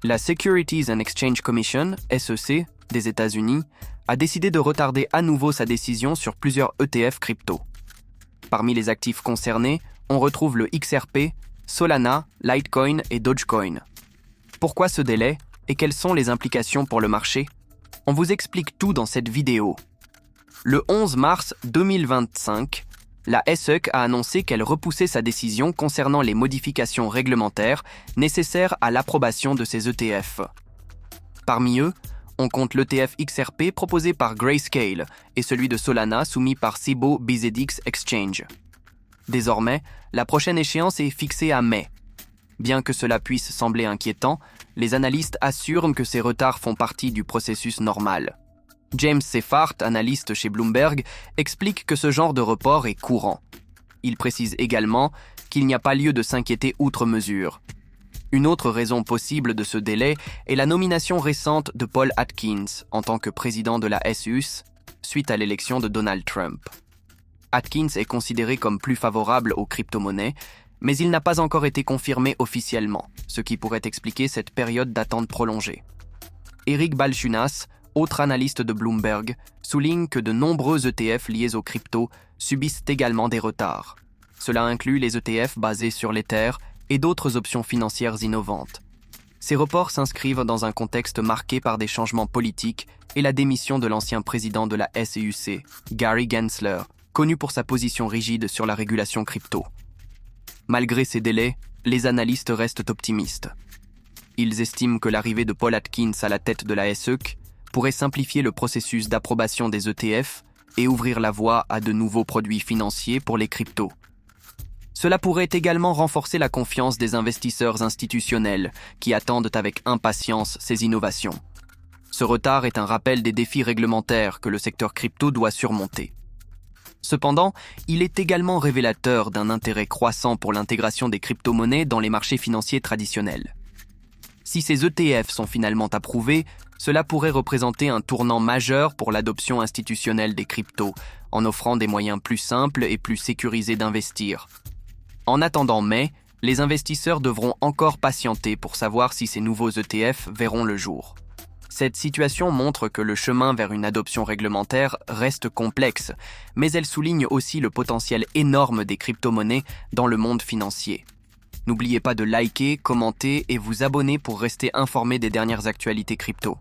La Securities and Exchange Commission, SEC, des États-Unis, a décidé de retarder à nouveau sa décision sur plusieurs ETF crypto. Parmi les actifs concernés, on retrouve le XRP, Solana, Litecoin et Dogecoin. Pourquoi ce délai et quelles sont les implications pour le marché? On vous explique tout dans cette vidéo. Le 11 mars 2025, la SEC a annoncé qu'elle repoussait sa décision concernant les modifications réglementaires nécessaires à l'approbation de ces ETF. Parmi eux, on compte l'ETF XRP proposé par Grayscale et celui de Solana soumis par Cboe BZX Exchange. Désormais, la prochaine échéance est fixée à mai. Bien que cela puisse sembler inquiétant, les analystes assurent que ces retards font partie du processus normal. James Seyffart, analyste chez Bloomberg, explique que ce genre de report est courant. Il précise également qu'il n'y a pas lieu de s'inquiéter outre mesure. Une autre raison possible de ce délai est la nomination récente de Paul Atkins en tant que président de la SEC suite à l'élection de Donald Trump. Atkins est considéré comme plus favorable aux crypto-monnaies, mais il n'a pas encore été confirmé officiellement, ce qui pourrait expliquer cette période d'attente prolongée. Eric Balchunas, autre analyste de Bloomberg, souligne que de nombreux ETF liés aux cryptos subissent également des retards. Cela inclut les ETF basés sur l'Ether et d'autres options financières innovantes. Ces reports s'inscrivent dans un contexte marqué par des changements politiques et la démission de l'ancien président de la SEC, Gary Gensler, connu pour sa position rigide sur la régulation crypto. Malgré ces délais, les analystes restent optimistes. Ils estiment que l'arrivée de Paul Atkins à la tête de la SEC pourrait simplifier le processus d'approbation des ETF et ouvrir la voie à de nouveaux produits financiers pour les cryptos. Cela pourrait également renforcer la confiance des investisseurs institutionnels qui attendent avec impatience ces innovations. Ce retard est un rappel des défis réglementaires que le secteur crypto doit surmonter. Cependant, il est également révélateur d'un intérêt croissant pour l'intégration des crypto-monnaies dans les marchés financiers traditionnels. Si ces ETF sont finalement approuvés, cela pourrait représenter un tournant majeur pour l'adoption institutionnelle des cryptos, en offrant des moyens plus simples et plus sécurisés d'investir. En attendant mai, les investisseurs devront encore patienter pour savoir si ces nouveaux ETF verront le jour. Cette situation montre que le chemin vers une adoption réglementaire reste complexe, mais elle souligne aussi le potentiel énorme des crypto-monnaies dans le monde financier. N'oubliez pas de liker, commenter et vous abonner pour rester informé des dernières actualités crypto.